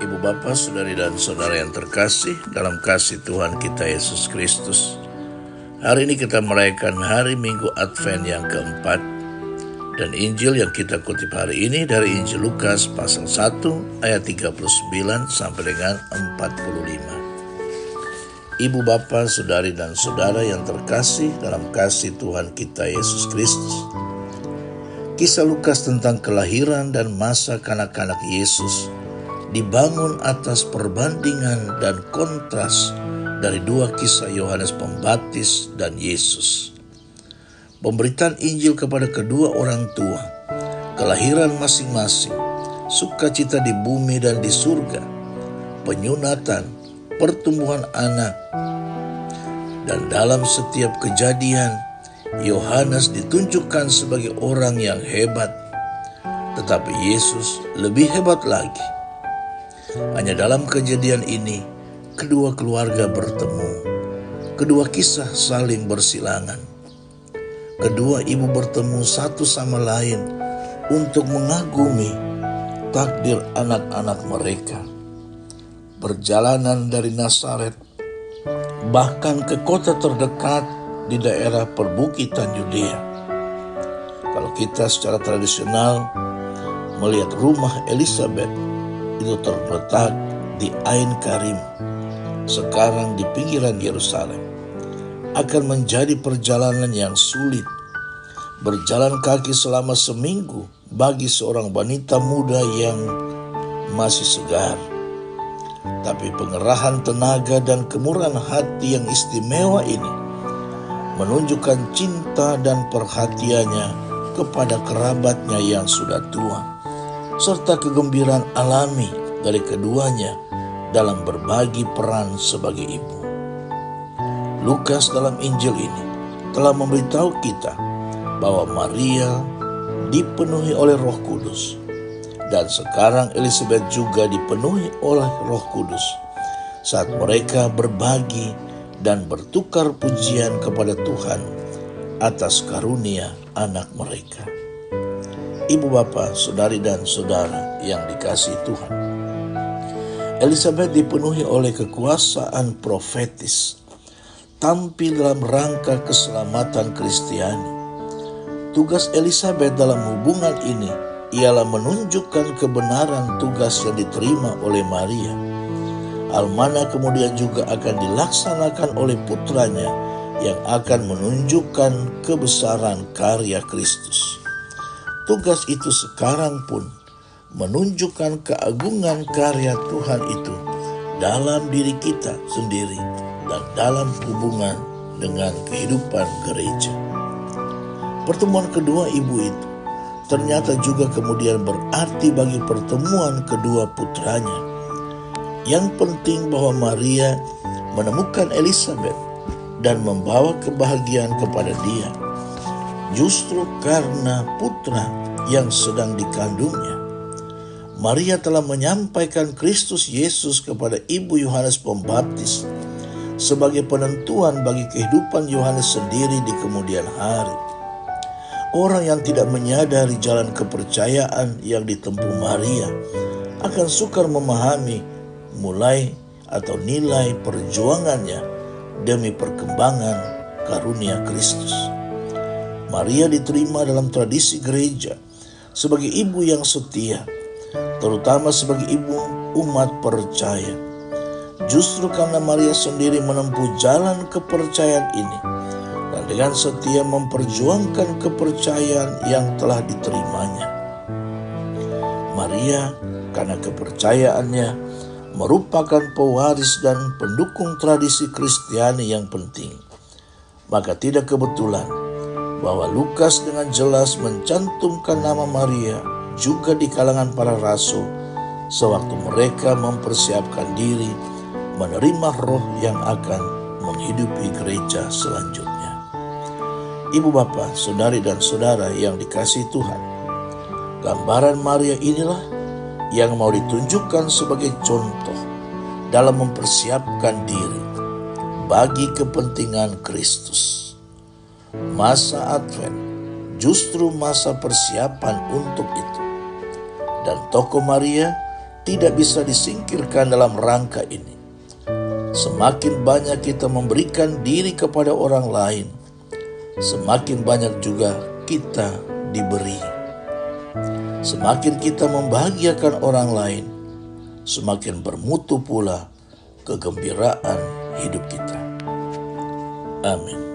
Ibu Bapa, Saudari dan Saudara yang terkasih dalam kasih Tuhan kita Yesus Kristus. Hari ini kita merayakan hari Minggu Advent yang keempat. Dan Injil yang kita kutip hari ini dari Injil Lukas pasal 1 ayat 39 sampai dengan 45. Ibu Bapa, Saudari dan Saudara yang terkasih dalam kasih Tuhan kita Yesus Kristus. Kisah Lukas tentang kelahiran dan masa kanak-kanak Yesus dibangun atas perbandingan dan kontras dari dua kisah Yohanes Pembaptis dan Yesus. Pemberitaan Injil kepada kedua orang tua, kelahiran masing-masing, sukacita di bumi dan di surga, penyunatan, pertumbuhan anak, dan dalam setiap kejadian, Yohanes ditunjukkan sebagai orang yang hebat, tetapi Yesus lebih hebat lagi. Hanya dalam kejadian ini, kedua keluarga bertemu, kedua kisah saling bersilangan. Kedua ibu bertemu satu sama lain untuk mengagumi takdir anak-anak mereka. Perjalanan dari Nazaret bahkan ke kota terdekat di daerah perbukitan Yudea. Kalau kita secara tradisional melihat rumah Elizabeth itu terletak di Ain Karim, sekarang di pinggiran Yerusalem, akan menjadi perjalanan yang sulit. Berjalan kaki selama seminggu bagi seorang wanita muda yang masih segar. Tapi pengerahan tenaga dan kemurahan hati yang istimewa ini menunjukkan cinta dan perhatiannya kepada kerabatnya yang sudah tua, serta kegembiraan alami dari keduanya dalam berbagi peran sebagai ibu. Lukas dalam Injil ini telah memberitahu kita bahwa Maria dipenuhi oleh Roh Kudus, dan sekarang Elizabeth juga dipenuhi oleh Roh Kudus saat mereka berbagi dan bertukar pujian kepada Tuhan atas karunia anak mereka. Ibu Bapa, Saudari dan Saudara yang dikasihi Tuhan, Elizabeth dipenuhi oleh kekuasaan profetis, tampil dalam rangka keselamatan Kristiani. Tugas Elizabeth dalam hubungan ini ialah menunjukkan kebenaran tugas yang diterima oleh Maria. Hal mana kemudian juga akan dilaksanakan oleh putranya yang akan menunjukkan kebesaran karya Kristus. Tugas itu sekarang pun menunjukkan keagungan karya Tuhan itu dalam diri kita sendiri dan dalam hubungan dengan kehidupan gereja. Pertemuan kedua ibu itu ternyata juga kemudian berarti bagi pertemuan kedua putranya. Yang penting bahwa Maria menemukan Elizabeth dan membawa kebahagiaan kepada dia, justru karena putra yang sedang dikandungnya. Maria telah menyampaikan Kristus Yesus kepada ibu Yohanes Pembaptis sebagai penentuan bagi kehidupan Yohanes sendiri di kemudian hari. Orang yang tidak menyadari jalan kepercayaan yang ditempuh Maria akan sukar memahami nilai perjuangannya demi perkembangan karunia Kristus. Maria diterima dalam tradisi gereja sebagai ibu yang setia, terutama sebagai ibu umat percaya. Justru karena Maria sendiri menempuh jalan kepercayaan ini dan dengan setia memperjuangkan kepercayaan yang telah diterimanya. Maria karena kepercayaannya merupakan pewaris dan pendukung tradisi Kristiani yang penting. Maka tidak kebetulan bahwa Lukas dengan jelas mencantumkan nama Maria juga di kalangan para rasul sewaktu mereka mempersiapkan diri menerima roh yang akan menghidupi gereja selanjutnya. Ibu Bapa, Saudari dan Saudara yang dikasihi Tuhan, gambaran Maria inilah yang mau ditunjukkan sebagai contoh dalam mempersiapkan diri bagi kepentingan Kristus. Masa Advent justru masa persiapan untuk itu. Dan tokoh Maria tidak bisa disingkirkan dalam rangka ini. Semakin banyak kita memberikan diri kepada orang lain, semakin banyak juga kita diberi. Semakin kita membahagiakan orang lain, semakin bermutu pula kegembiraan hidup kita. Amin.